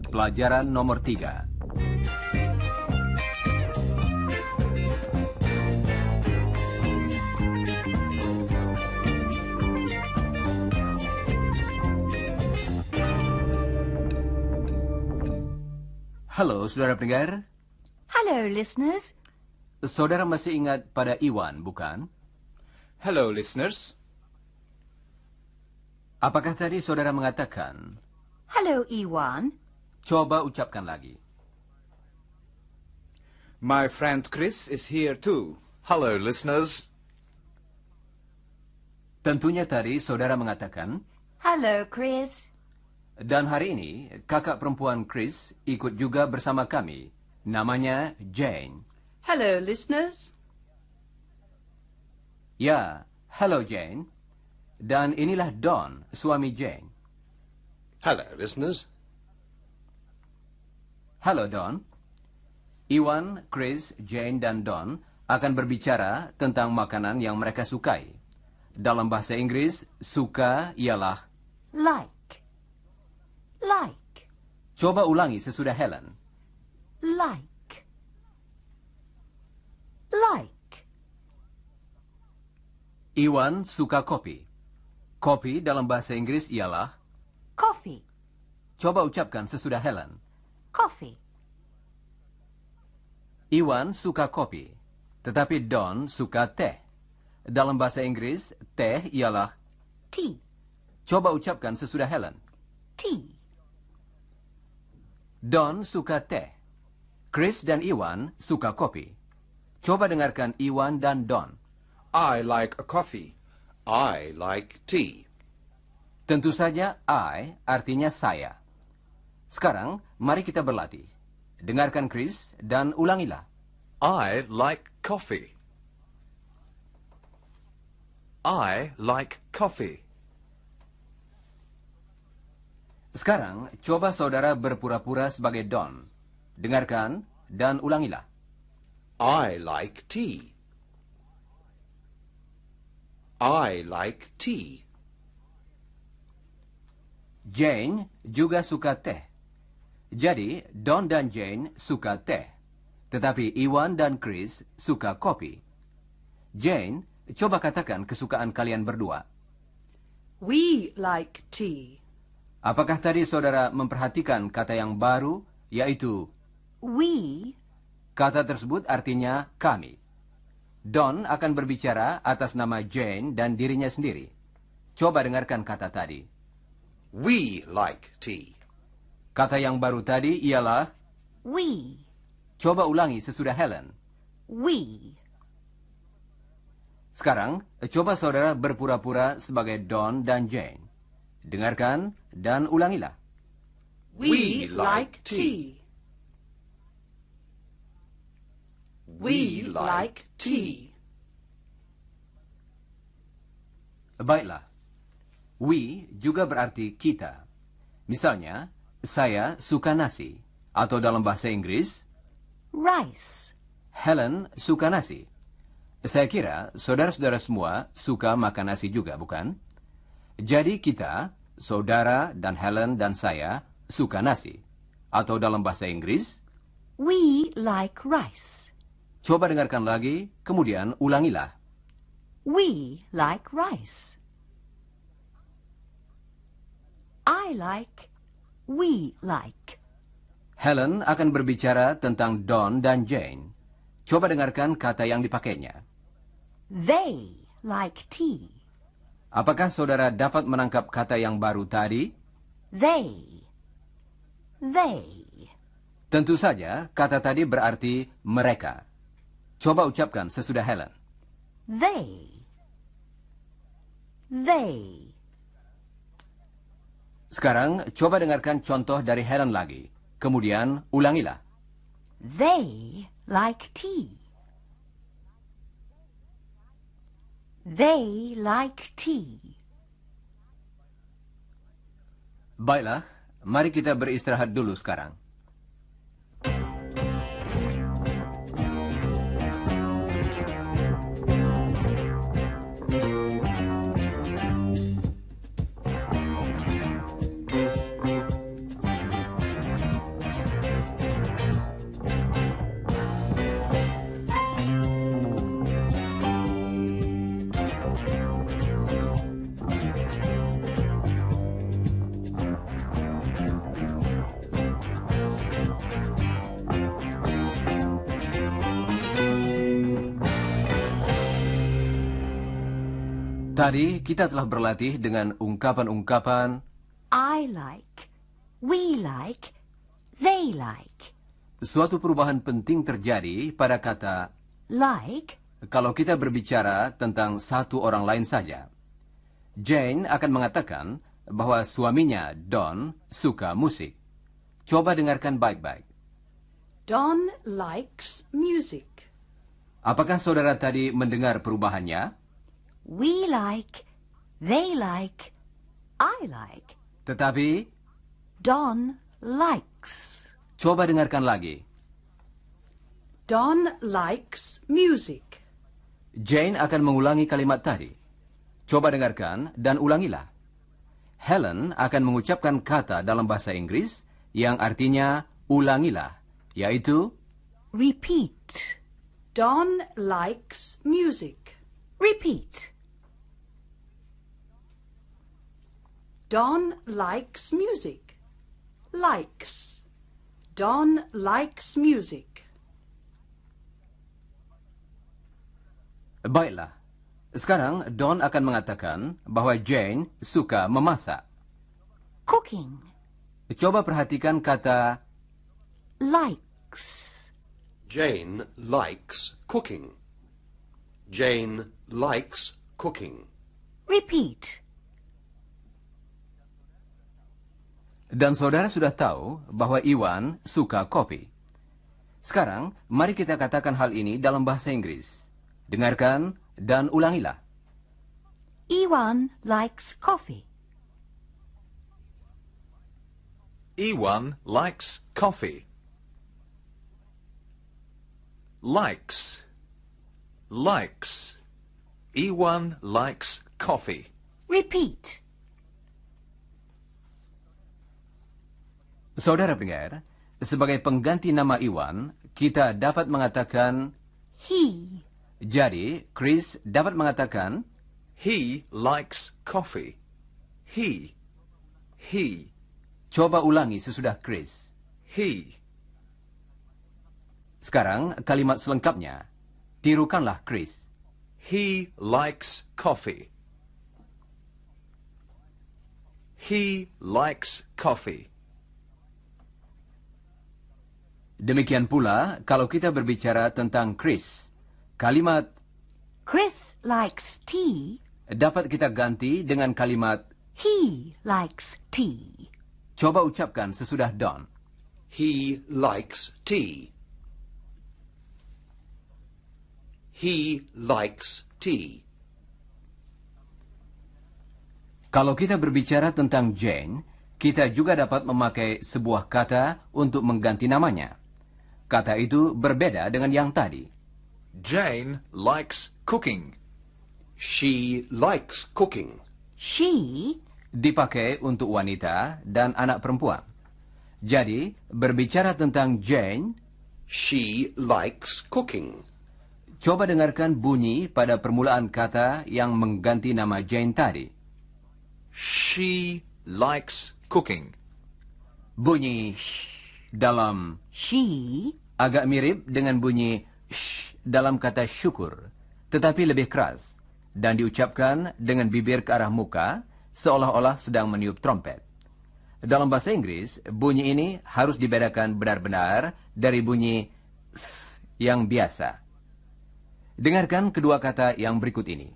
Pelajaran nomor 3. Halo, saudara pendengar. Hello, listeners. Saudara masih ingat pada Iwan, bukan? Hello, listeners. Apakah tadi saudara mengatakan? Hello, Iwan. Coba ucapkan lagi. My friend Chris is here too. Hello, listeners. Tentunya tadi saudara mengatakan, Hello, Chris. dan hari ini kakak perempuan Chris ikut juga bersama kami. Namanya Jane. Hello, listeners. Ya, hello Jane. Dan inilah Don, suami Jane. Hello, listeners. Halo Don. Iwan, Chris, Jane, dan Don akan berbicara tentang makanan yang mereka sukai. Dalam bahasa Inggris, suka ialah Like. Like. Coba ulangi sesudah Helen. Like. Like. Iwan suka kopi. Kopi dalam bahasa Inggris ialah Coffee. Coba ucapkan sesudah Helen. Coffee. Iwan suka kopi, tetapi Don suka teh. Dalam bahasa Inggris, teh ialah Tea. Coba ucapkan sesudah Helen. Tea. Don suka teh. Chris dan Iwan suka kopi. Coba dengarkan Iwan dan Don. I like a coffee. I like tea. Tentu saja I artinya saya. Sekarang, mari kita berlatih. Dengarkan Chris dan ulangilah. I like coffee. I like coffee. Sekarang, coba saudara berpura-pura sebagai Don. Dengarkan dan ulangilah. I like tea. I like tea. Jane juga suka teh. Jadi, Don dan Jane suka teh. Tetapi Iwan dan Chris suka kopi. Jane, coba katakan kesukaan kalian berdua. We like tea. Apakah tadi saudara memperhatikan kata yang baru, yaitu We. kata tersebut artinya kami. Don akan berbicara atas nama Jane dan dirinya sendiri. Coba dengarkan kata tadi. We like tea. Kata yang baru tadi ialah, We. coba ulangi sesudah Helen. We. Sekarang, coba saudara berpura-pura sebagai Don dan Jane. Dengarkan dan ulangilah. We like tea. We like tea. Baiklah. We juga berarti kita. Misalnya, saya suka nasi. Atau dalam bahasa Inggris, Rice. Helen suka nasi. Saya kira saudara-saudara semua suka makan nasi juga, bukan? Jadi kita, saudara dan Helen dan saya, suka nasi. Atau dalam bahasa Inggris, We like rice. coba dengarkan lagi, kemudian ulangilah. We like rice. I like. We like. Helen akan berbicara tentang Don dan Jane. Coba dengarkan kata yang dipakainya. They like tea. Apakah saudara dapat menangkap kata yang baru tadi? They. They. Tentu saja, kata tadi berarti mereka. Coba ucapkan sesudah Helen. They. They. Sekarang, coba dengarkan contoh dari Helen lagi. Kemudian, ulangilah. They like tea. They like tea. Baiklah, mari kita beristirahat dulu sekarang. Tadi kita telah berlatih dengan ungkapan-ungkapan I like, we like, they like. suatu perubahan penting terjadi pada kata Like, kalau kita berbicara tentang satu orang lain saja. Jane akan mengatakan bahwa suaminya, Don, suka musik. Coba dengarkan baik-baik. Don likes music. Apakah saudara tadi mendengar perubahannya? we like, they like, I like. Tetapi, Don likes. coba dengarkan lagi. Don likes music. Jane akan mengulangi kalimat tadi. Coba dengarkan dan ulangilah. Helen akan mengucapkan kata dalam bahasa Inggris yang artinya ulangilah, yaitu Repeat, Don likes music. repeat. Don likes music. Likes. Don likes music. Baiklah. Sekarang Don akan mengatakan bahwa Jane suka memasak. Cooking, Coba perhatikan kata likes. Jane likes cooking. Jane likes cooking. Repeat, dan saudara sudah tahu bahwa Iwan suka kopi. Sekarang, mari kita katakan hal ini dalam bahasa Inggris. Dengarkan dan ulangilah. Iwan likes coffee. Ewan likes coffee. Likes. Likes. Ewan likes coffee. Repeat, Saudara pendengar, sebagai pengganti nama Iwan, kita dapat mengatakan, he. jadi Chris dapat mengatakan, He likes coffee. He. He. coba ulangi sesudah Chris. He. Sekarang kalimat selengkapnya, tirukanlah Chris. He likes coffee. He likes coffee. Demikian pula kalau kita berbicara tentang Chris. Kalimat Chris likes tea. dapat kita ganti dengan kalimat He likes tea. coba ucapkan sesudah Don. He likes tea. He likes tea. Kalau kita berbicara tentang Jane, kita juga dapat memakai sebuah kata untuk mengganti namanya. Kata itu berbeda dengan yang tadi. Jane likes cooking. She likes cooking. She Dipakai untuk wanita dan anak perempuan. Jadi, berbicara tentang Jane, She likes cooking. coba dengarkan bunyi pada permulaan kata yang mengganti nama Jane tadi. She likes cooking. Bunyi sh dalam she agak mirip dengan bunyi sh dalam kata syukur, tetapi lebih keras dan diucapkan dengan bibir ke arah muka seolah-olah sedang meniup trompet. Dalam bahasa Inggris, bunyi ini harus dibedakan benar-benar dari bunyi s yang biasa. Dengarkan kedua kata yang berikut ini.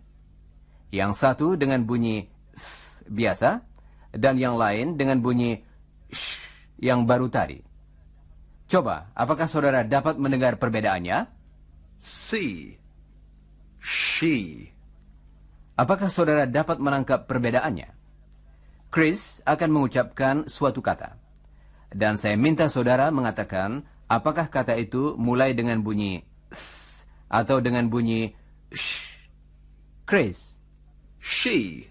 Yang satu dengan bunyi s biasa dan yang lain dengan bunyi sh yang baru tadi. Coba, apakah saudara dapat mendengar perbedaannya? See. She. Apakah saudara dapat menangkap perbedaannya? Chris akan mengucapkan suatu kata. Dan saya minta saudara mengatakan apakah kata itu mulai dengan bunyi s atau dengan bunyi sh. Chris, She.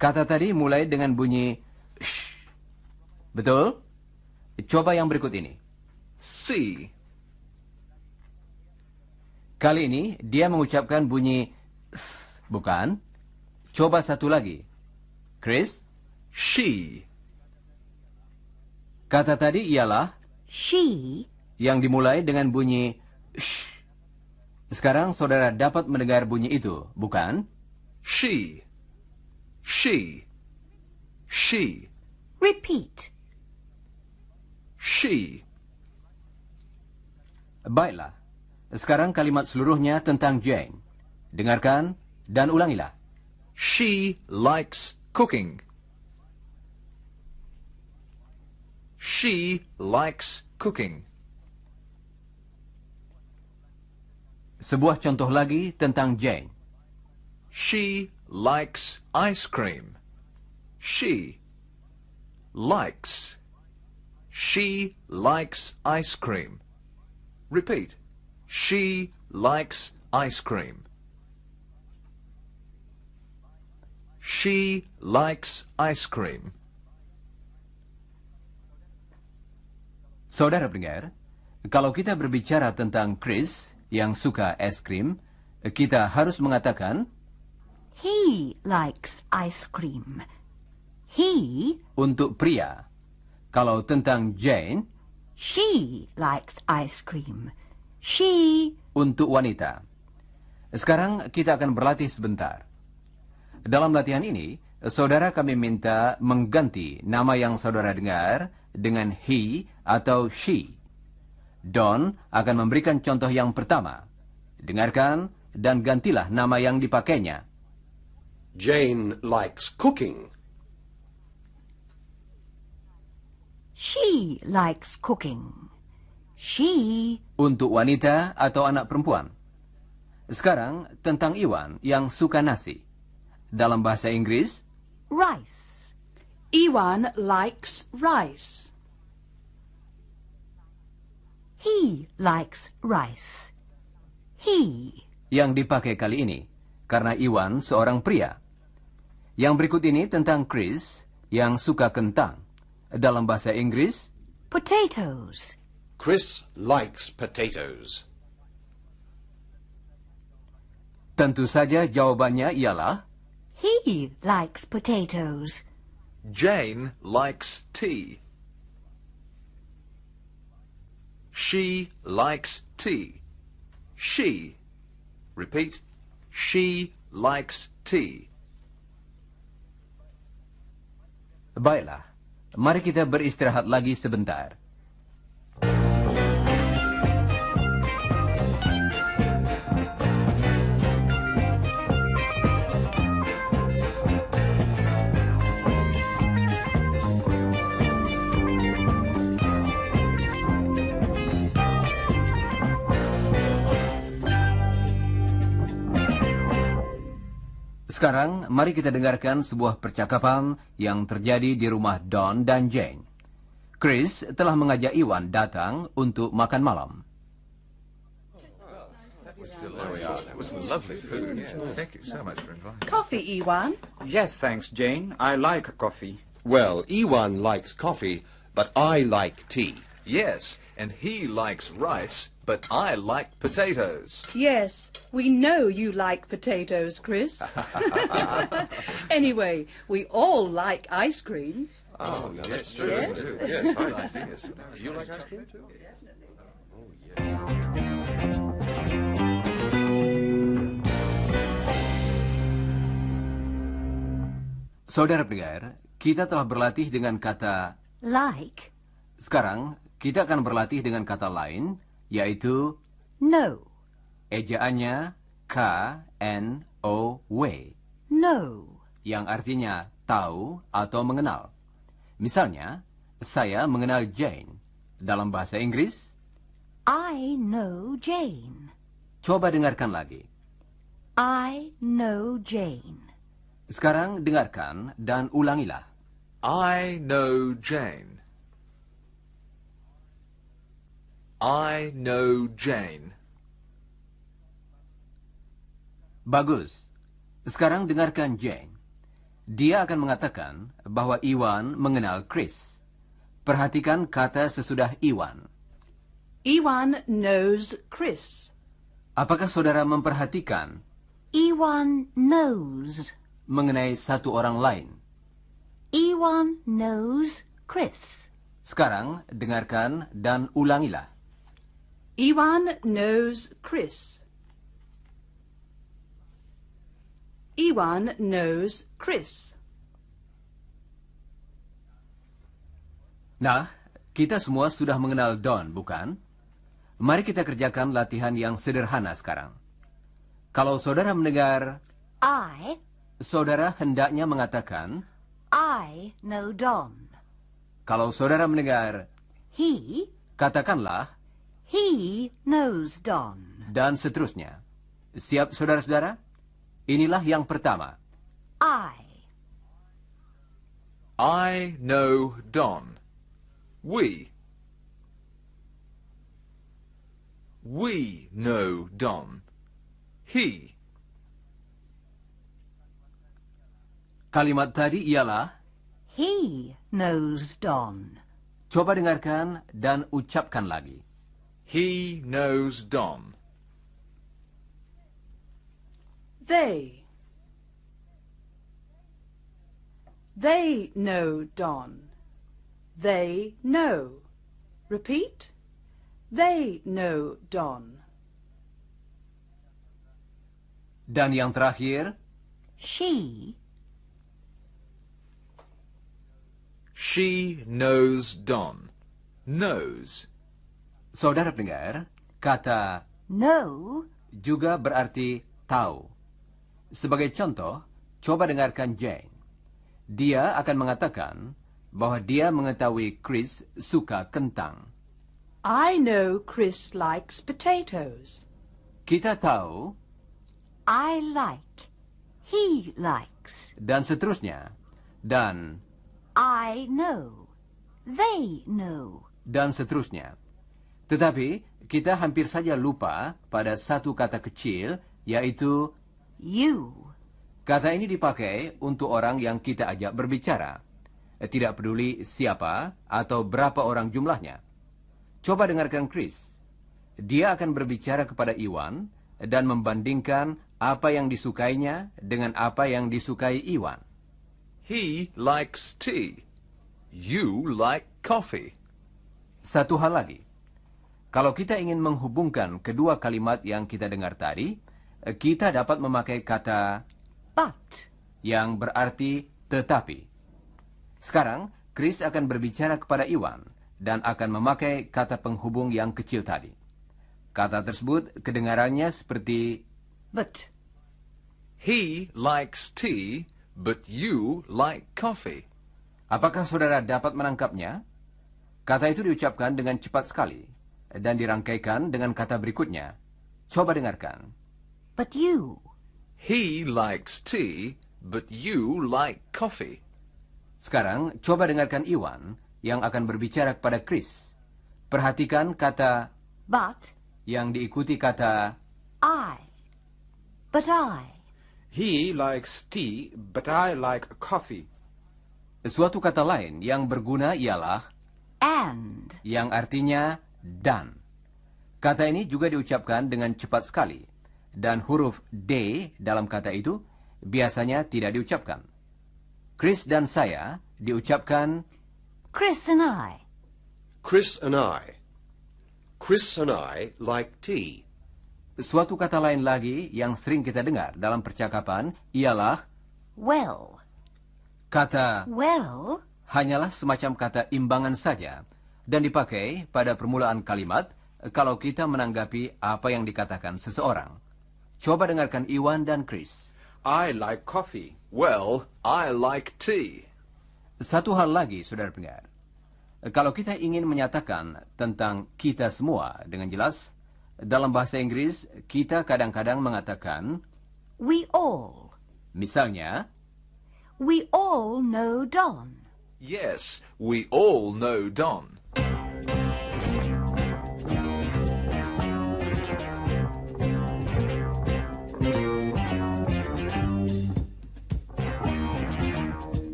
kata tadi mulai dengan bunyi sh. Betul? Coba yang berikut ini. See. Kali ini dia mengucapkan bunyi s, bukan? Coba satu lagi. Chris, She. kata tadi ialah she yang dimulai dengan bunyi sh. Sekarang saudara dapat mendengar bunyi itu, bukan? She. She. She. Repeat. She. Baiklah. Sekarang kalimat seluruhnya tentang Jane. Dengarkan dan ulangilah. She likes cooking. She likes cooking. Sebuah contoh lagi tentang Jane. She likes ice cream. She likes. She likes ice cream. Repeat. She likes ice cream. She likes ice cream. Saudara pendengar, kalau kita berbicara tentang Chris yang suka es krim, kita harus mengatakan He likes ice cream. He, untuk pria. Kalau tentang Jane, she likes ice cream. She, untuk wanita. Sekarang kita akan berlatih sebentar. Dalam latihan ini, saudara kami minta mengganti nama yang saudara dengar dengan he atau she. Don akan memberikan contoh yang pertama. Dengarkan dan gantilah nama yang dipakainya. Jane likes cooking. she likes cooking. She, Untuk wanita atau anak perempuan. Sekarang tentang Iwan yang suka nasi. Dalam bahasa Inggris, rice. Iwan likes rice. He likes rice. He, yang dipakai kali ini, karena Iwan seorang pria. Yang berikut ini tentang Chris yang suka kentang. Dalam bahasa Inggris, potatoes. Chris likes potatoes. tentu saja jawabannya ialah He likes potatoes. Jane likes tea. She likes tea. She. Repeat. She likes tea. baiklah. Mari kita beristirahat lagi sebentar. Sekarang, mari kita dengarkan sebuah percakapan yang terjadi di rumah Don dan Jane. Chris telah mengajak Iwan datang untuk makan malam. That was lovely food. Thank you so much for inviting me. Coffee, Iwan. Yes, thanks, Jane. I like coffee. Well, Ewan likes coffee, but I like tea. Yes, and he likes rice, but I like potatoes. Yes, we know you like potatoes, Chris. Anyway, we all like ice cream. Oh, yes, true, isn't it? Yes, I like it. You like ice cream too? Saudara pendengar, kita telah berlatih dengan kata Like, sekarang kita akan berlatih dengan kata lain, yaitu no. ejaannya K-N-O-W, No. yang artinya tahu atau mengenal. Misalnya, saya mengenal Jane. Dalam bahasa Inggris, I know Jane. coba dengarkan lagi. I know Jane. Sekarang dengarkan dan ulangilah. I know Jane. I know Jane. Bagus. Sekarang dengarkan Jane. Dia akan mengatakan bahwa Iwan mengenal Chris. Perhatikan kata sesudah Iwan. Iwan knows Chris. Apakah saudara memperhatikan Ewan knows. mengenai satu orang lain? Ewan knows Chris. Sekarang dengarkan dan ulangilah. Iwan knows Chris. Iwan knows Chris. Nah, kita semua sudah mengenal Don, bukan? Mari kita kerjakan latihan yang sederhana sekarang. Kalau saudara mendengar, saudara hendaknya mengatakan, I know Don. kalau saudara mendengar, He katakanlah, knows Don. dan seterusnya. Siap, saudara-saudara? Inilah yang pertama. I know Don. We know Don. He. Kalimat tadi ialah, He knows Don. coba dengarkan dan ucapkan lagi. He knows Don. They. They know Don. They know. Repeat. They know Don. Dan yang terakhir, She knows Don. Knows. saudara pendengar, kata know juga berarti tahu. Sebagai contoh, coba dengarkan Jane. Dia akan mengatakan bahwa dia mengetahui Chris suka kentang. I know Chris likes potatoes. Kita tahu, I like. He likes. dan seterusnya. Dan, I know. They know. dan seterusnya. Tetapi, kita hampir saja lupa pada satu kata kecil, yaitu You. kata ini dipakai untuk orang yang kita ajak berbicara. Tidak peduli siapa atau berapa orang jumlahnya. Coba dengarkan Chris. Dia akan berbicara kepada Iwan dan membandingkan apa yang disukainya dengan apa yang disukai Iwan. He likes tea. You like coffee. Satu hal lagi. Kalau kita ingin menghubungkan kedua kalimat yang kita dengar tadi, kita dapat memakai kata But. yang berarti tetapi. Sekarang, Chris akan berbicara kepada Iwan dan akan memakai kata penghubung yang kecil tadi. Kata tersebut kedengarannya seperti But. He likes tea, but you like coffee. apakah saudara dapat menangkapnya? Kata itu diucapkan dengan cepat sekali dan dirangkaikan dengan kata berikutnya. Coba dengarkan. But you. He likes tea, but you like coffee. Sekarang, coba dengarkan Iwan yang akan berbicara kepada Chris. Perhatikan kata But yang diikuti kata I. But I. He likes tea, but I like coffee. suatu kata lain yang berguna ialah And. yang artinya dan. Kata ini juga diucapkan dengan cepat sekali. Dan huruf D dalam kata itu biasanya tidak diucapkan. Chris dan saya diucapkan Chris and I. Chris and I. Chris and I like tea. suatu kata lain lagi yang sering kita dengar dalam percakapan ialah Well. kata Well. hanyalah semacam kata imbangan saja dan dipakai pada permulaan kalimat kalau kita menanggapi apa yang dikatakan seseorang. Coba dengarkan Iwan dan Chris. I like coffee. Well, I like tea. Satu hal lagi, saudara pendengar. Kalau kita ingin menyatakan tentang kita semua dengan jelas, dalam bahasa Inggris kita kadang-kadang mengatakan, We all. misalnya, We all know Don. Yes, we all know Don.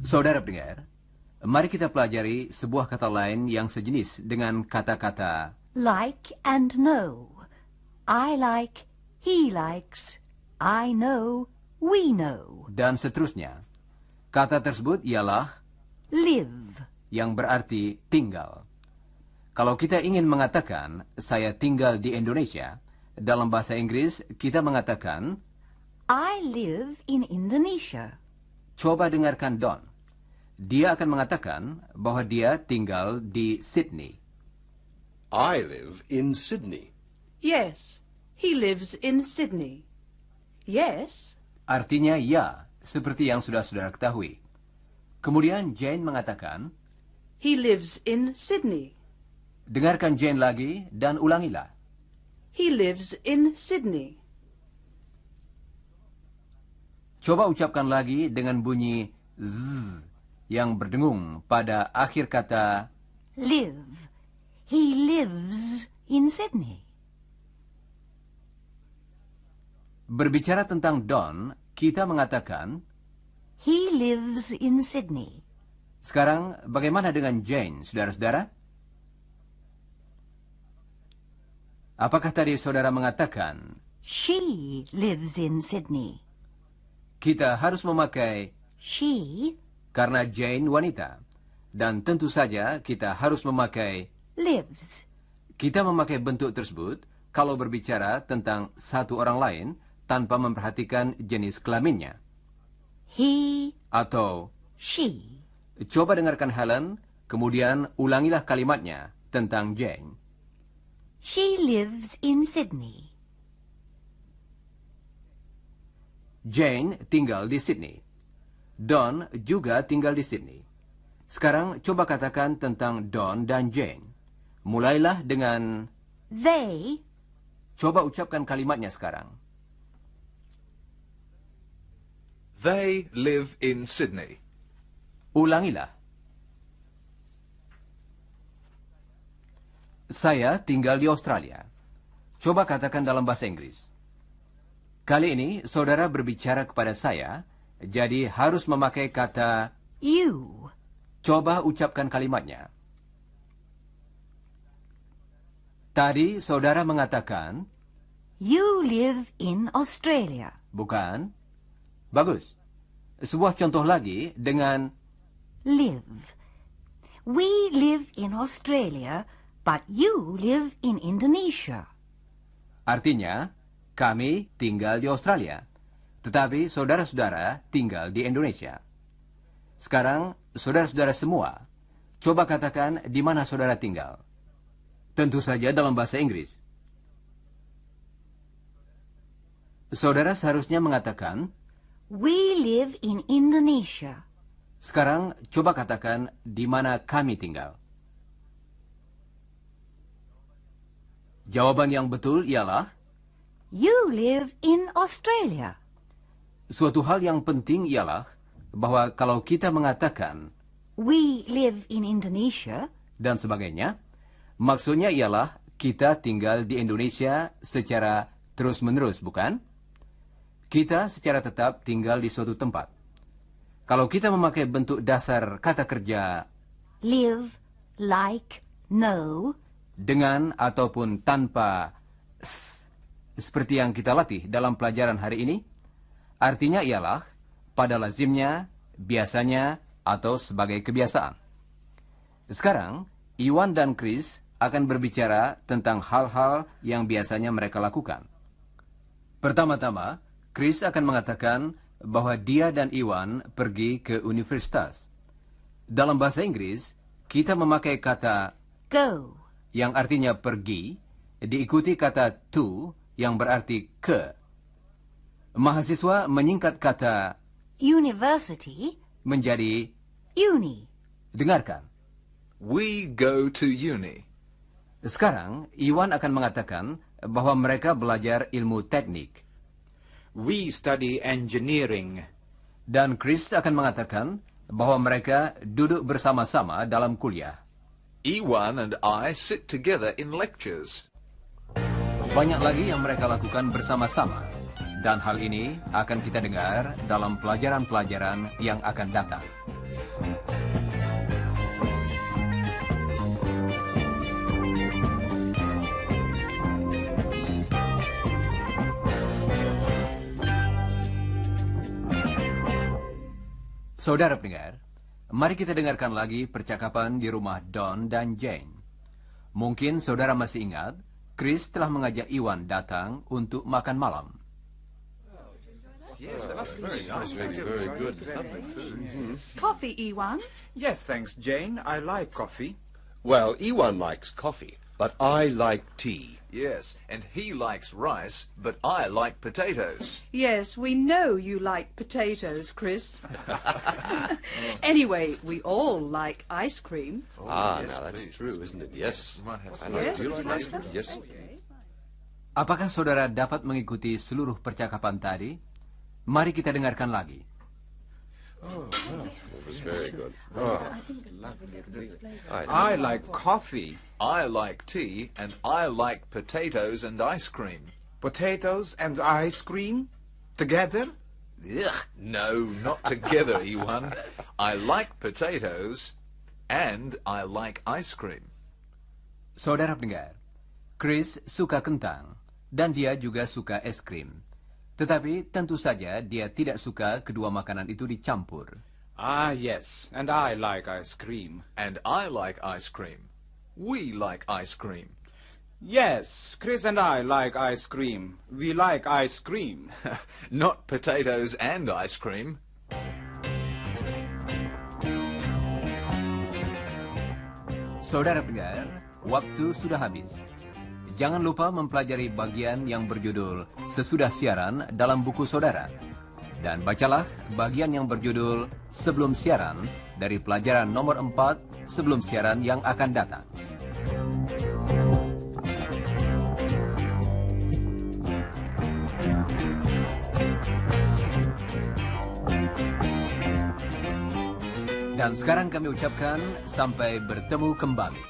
saudara pendengar, Mari kita pelajari sebuah kata lain yang sejenis dengan kata-kata Like and know. I like, he likes, I know, we know. dan seterusnya. Kata tersebut ialah Live. yang berarti tinggal. Kalau kita ingin mengatakan saya tinggal di Indonesia, dalam bahasa Inggris kita mengatakan I live in Indonesia. coba dengarkan Don. Dia akan mengatakan bahwa dia tinggal di Sydney. I live in Sydney. Yes, he lives in Sydney. Yes, Artinya ya, seperti yang sudah saudara ketahui. Kemudian Jane mengatakan, he lives in Sydney. dengarkan Jane lagi dan ulangilah. He lives in Sydney. Coba ucapkan lagi dengan bunyi z yang berdengung pada akhir kata. Live. He lives in Sydney. Berbicara tentang Don, kita mengatakan, He lives in Sydney. sekarang bagaimana dengan Jane, saudara-saudara? Apakah tadi saudara mengatakan, She lives in Sydney. kita harus memakai She karena Jane wanita, dan tentu saja kita harus memakai. lives. Kita memakai bentuk tersebut kalau berbicara tentang satu orang lain tanpa memperhatikan jenis kelaminnya. He, Atau, she. coba dengarkan Helen, kemudian ulangilah kalimatnya tentang Jane. She lives in Sydney. Jane tinggal di Sydney. Don juga tinggal di Sydney. Sekarang coba katakan tentang Don dan Jane. Mulailah dengan, They, coba ucapkan kalimatnya sekarang. They live in Sydney. Ulangilah. Saya tinggal di Australia. Coba katakan dalam bahasa Inggris. Kali ini saudara berbicara kepada saya, jadi harus memakai kata. you. Coba ucapkan kalimatnya. Tadi saudara mengatakan, You live in Australia. bukan? Bagus. Sebuah contoh lagi dengan Live. We live in Australia, but you live in Indonesia. artinya, kami tinggal di Australia, tetapi saudara-saudara tinggal di Indonesia. Sekarang, saudara-saudara semua, coba katakan di mana saudara tinggal. Tentu saja dalam bahasa Inggris. Saudara seharusnya mengatakan, We live in Indonesia. sekarang coba katakan di mana kami tinggal. Jawaban yang betul ialah, You live in Australia. suatu hal yang penting ialah bahwa kalau kita mengatakan We live in Indonesia. dan sebagainya, maksudnya ialah kita tinggal di Indonesia secara terus-menerus, bukan? Kita secara tetap tinggal di suatu tempat. Kalau kita memakai bentuk dasar kata kerja Live, like, know. dengan ataupun tanpa s, seperti yang kita latih dalam pelajaran hari ini, artinya ialah pada lazimnya, biasanya, atau sebagai kebiasaan. Sekarang, Iwan dan Chris akan berbicara tentang hal-hal yang biasanya mereka lakukan. Pertama-tama, Chris akan mengatakan bahwa dia dan Iwan pergi ke universitas. Dalam bahasa Inggris, kita memakai kata Go. yang artinya pergi, diikuti kata to yang berarti ke. Mahasiswa menyingkat kata University. menjadi. Uni. Dengarkan. We go to uni. Sekarang, Iwan akan mengatakan bahwa mereka belajar ilmu teknik. We study engineering. Dan Chris akan mengatakan bahwa mereka duduk bersama-sama dalam kuliah. Ewan and I sit together in lectures. Banyak lagi yang mereka lakukan bersama-sama. Dan hal ini akan kita dengar dalam pelajaran-pelajaran yang akan datang. Saudara pendengar, mari kita dengarkan lagi percakapan di rumah Don dan Jane. Mungkin saudara masih ingat, Chris telah mengajak Iwan datang untuk makan malam. Yes, that was very nice. Very good. Lovely food. Coffee, Ewan? Yes, thanks, Jane. I like coffee. Well, Ewan likes coffee, but I like tea. Yes, and he likes rice, but I like potatoes. Yes, we know you like potatoes, Chris. Anyway, we all like ice cream. Now yes, that's please. true, isn't it? Yes. We might have I some. like, Yes, do you would like you like ice cream? that? Yes. Apakah saudara dapat mengikuti seluruh percakapan tadi? Mari kita dengarkan lagi. It was very good. Oh, I like coffee. I like tea, and I like potatoes and ice cream. Potatoes and ice cream? Together? Ugh. No, not together, Ewan. I like potatoes, and I like ice cream. Saudara pendengar, Chris suka kentang, dan dia juga suka es krim. Tetapi tentu saja dia tidak suka kedua makanan itu dicampur. Ah, yes. And I like ice cream. And I like ice cream. We like ice cream. Yes, Chris and I like ice cream. We like ice cream. Not potatoes and ice cream. Saudara pendengar, waktu sudah habis. Jangan lupa mempelajari bagian yang berjudul Sesudah Siaran dalam buku saudara. Dan bacalah bagian yang berjudul Sebelum Siaran dari pelajaran nomor 4 sebelum siaran yang akan datang. Dan sekarang kami ucapkan sampai bertemu kembali.